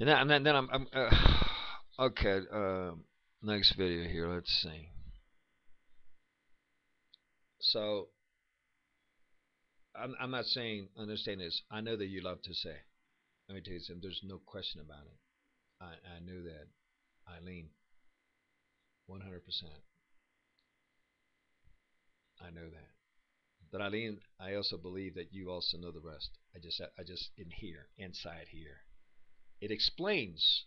And then I'm okay. Next video here. Let's see. So I'm not saying understand this. I know that you love to say. Let me tell you something. There's no question about it. I knew that, Eileen. 100%. I know that. But Eileen, I also believe that you also know the rest. I just in here, inside here. It explains.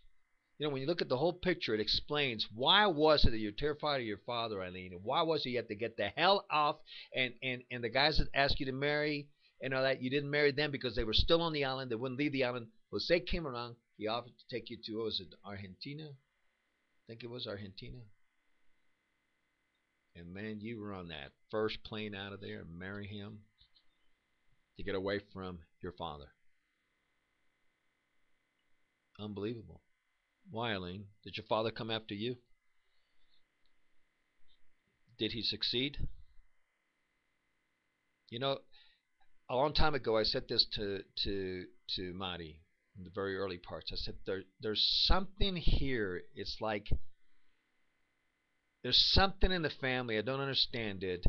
When you look at the whole picture, it explains why was it that you're terrified of your father, Eileen, and why was it you had to get the hell off, and the guys that asked you to marry and all that, you didn't marry them because they were still on the island. They wouldn't leave the island. Jose came around. He offered to take you to, what was it, Argentina? I think it was Argentina. And man, you were on that first plane out of there and marry him to get away from your father. Unbelievable. Why, Eileen? Did your father come after you? Did he succeed? You know, a long time ago, I said this to Marty in the very early parts. I said there's something here. It's like there's something in the family. I don't understand it.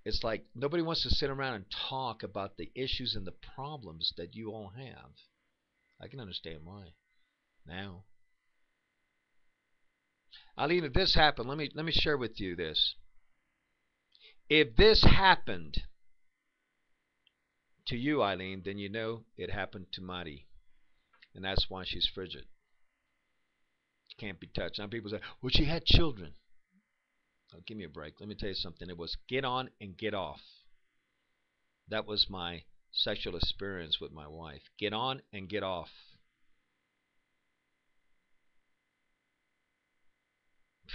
It's like nobody wants to sit around and talk about the issues and the problems that you all have. I can understand why now. Eileen, if this happened, let me share with you this. If this happened to you, Eileen, then you know it happened to Marty, and that's why she's frigid. Can't be touched. Now people say, "Well, she had children." Oh, give me a break. Let me tell you something. It was get on and get off. That was my sexual experience with my wife. Get on and get off.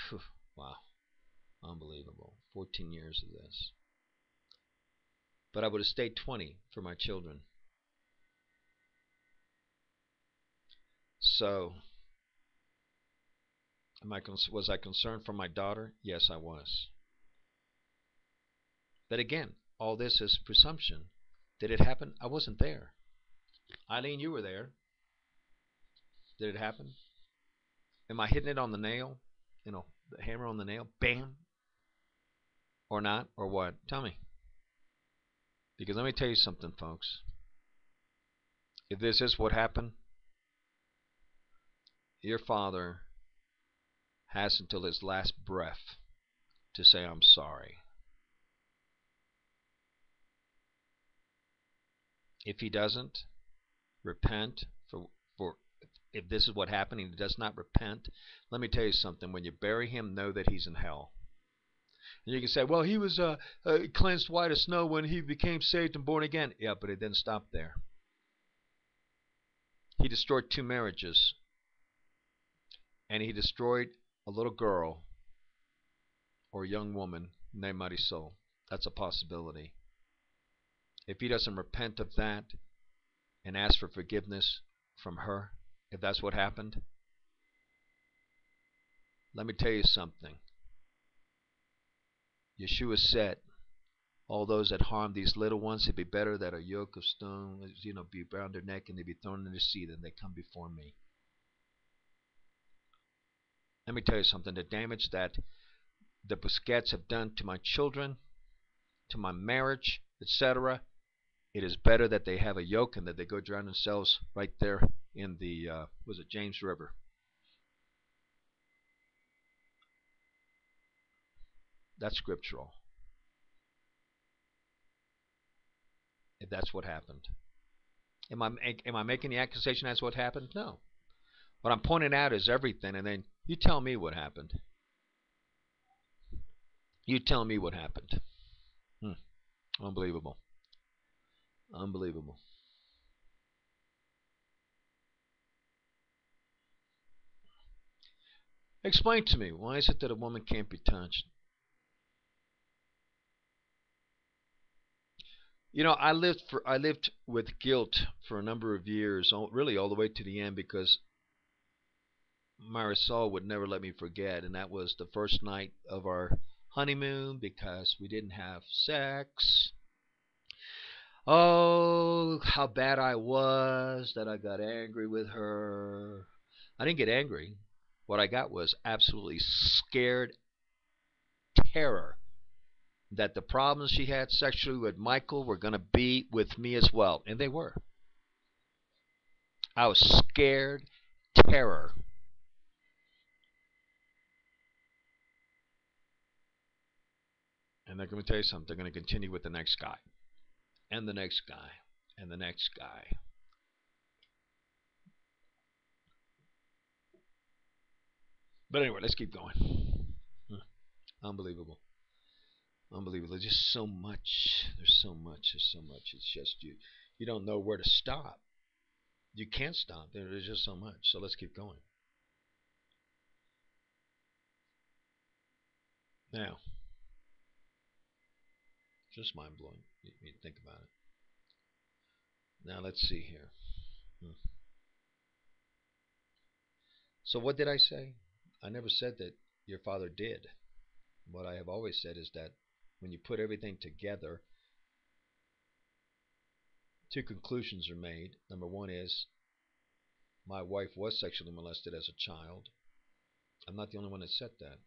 Phew, wow. Unbelievable. 14 years of this. But I would have stayed 20 for my children. So, was I concerned for my daughter? Yes, I was. But again, all this is presumption. Did it happen? I wasn't there. Eileen, you were there. Did it happen? Am I hitting it on the nail? The hammer on the nail? Bam! Or not? Or what? Tell me. Because let me tell you something, folks. If this is what happened, your father has until his last breath to say, I'm sorry. If he doesn't repent for if this is what happened and he does not repent, let me tell you something. When you bury him, know that he's in hell. And you can say, well, he was cleansed white as snow when he became saved and born again. Yeah, but it didn't stop there. He destroyed 2 marriages. And he destroyed a little girl or a young woman named Marisol. That's a possibility. If he doesn't repent of that and ask for forgiveness from her, if that's what happened, let me tell you something. Yeshua said, all those that harm these little ones, it'd be better that a yoke of stone, be around their neck and they be thrown in the sea than they come before me. Let me tell you something. The damage that the Busquets have done to my children, to my marriage, etc., it is better that they have a yoke and that they go drown themselves right there in the was it James River. That's scriptural. If that's what happened. Am I making the accusation that's what happened? No. What I'm pointing out is everything, and then you tell me what happened. You tell me what happened. Unbelievable. Unbelievable. Explain to me, why is it that a woman can't be touched? I lived with guilt for a number of years, really all the way to the end, because Marisol would never let me forget, and that was the first night of our honeymoon because we didn't have sex. Oh, how bad I was that I got angry with her. I didn't get angry. What I got was absolutely scared terror that the problems she had sexually with Michael were going to be with me as well. And they were. I was scared terror. And they're going to tell you something. They're going to continue with the next guy. And the next guy. And the next guy. But anyway, let's keep going. Unbelievable. Unbelievable. There's just so much. There's so much. There's so much. It's just you don't know where to stop. You can't stop. There's just so much. So let's keep going. Now, just mind blowing. You think about it. Now let's see here. So what did I say? I never said that your father did. What I have always said is that when you put everything together, two conclusions are made. Number one is my wife was sexually molested as a child. I'm not the only one that said that.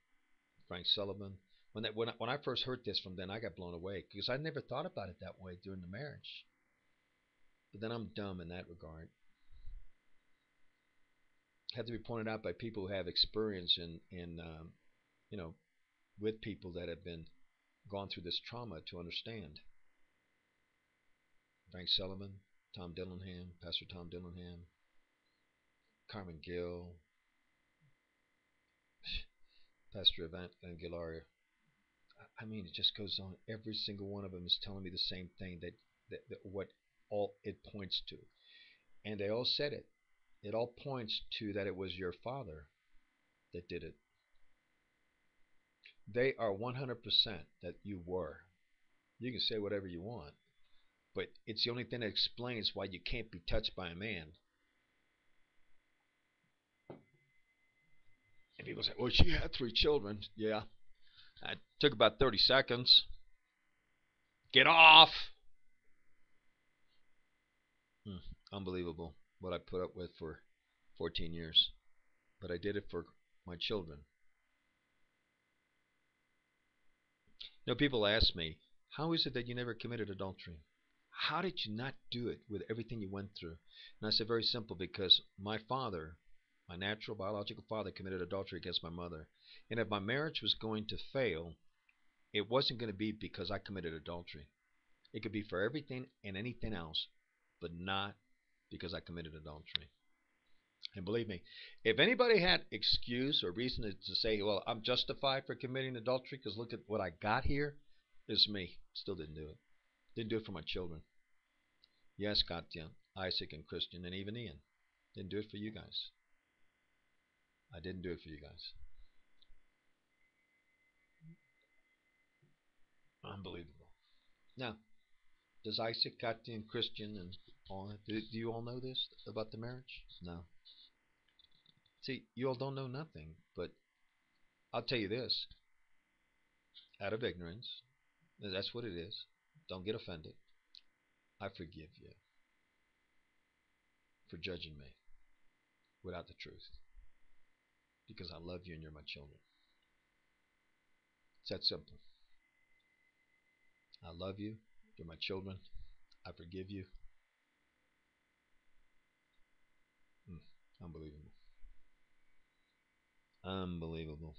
Frank Sullivan. When I first heard this from then, I got blown away because I never thought about it that way during the marriage. But then I'm dumb in that regard. Had to be pointed out by people who have experience in with people that have been gone through this trauma to understand. Frank Sullivan, Tom Dillingham, Pastor Tom Dillingham, Carmen Gill, Pastor Evangelaria. I mean, it just goes on. Every single one of them is telling me the same thing that what all it points to, and they all said it. It all points to that it was your father that did it. They are 100% that you were. You can say whatever you want, but it's the only thing that explains why you can't be touched by a man. And people say, well, she had 3 children. Yeah. It took about 30 seconds. Get off! Unbelievable what I put up with for 14 years. But I did it for my children. People ask me, how is it that you never committed adultery? How did you not do it with everything you went through? And I said, very simple, because my father, my natural biological father, committed adultery against my mother. And if my marriage was going to fail, it wasn't going to be because I committed adultery. It could be for everything and anything else, but not because I committed adultery. And believe me, if anybody had excuse or reason to say, well, I'm justified for committing adultery because look at what I got here, it's me. Still didn't do it. Didn't do it for my children. Yes, Katya, Isaac, and Christian, and even Ian. Didn't do it for you guys. I didn't do it for you guys. Unbelievable. Now, does Isaac, Katya, and Christian, and all do you all know this about the marriage? No. See, you all don't know nothing, but I'll tell you this. Out of ignorance, that's what it is. Don't get offended. I forgive you for judging me without the truth because I love you and you're my children. It's that simple. I love you. You're my children. I forgive you. Unbelievable. Unbelievable.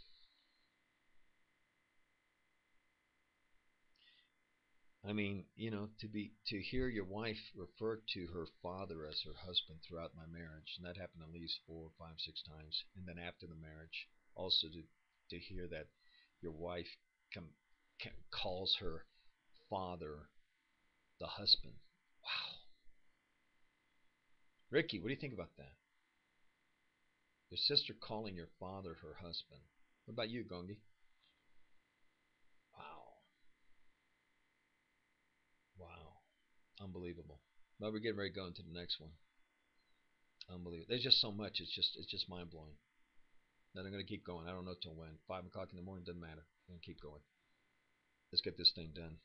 I mean, to hear your wife refer to her father as her husband throughout my marriage, and that happened at least 4, 5, 6 times, and then after the marriage, also to hear that your wife calls her father the husband. Wow. Ricky, what do you think about that? Your sister calling your father her husband. What about you, Gongi? Wow. Wow. Unbelievable. But we're getting ready to go into the next one. Unbelievable. There's just so much. It's just mind blowing. Then I'm gonna keep going. I don't know till when. 5 o'clock in the morning doesn't matter. I'm gonna keep going. Let's get this thing done.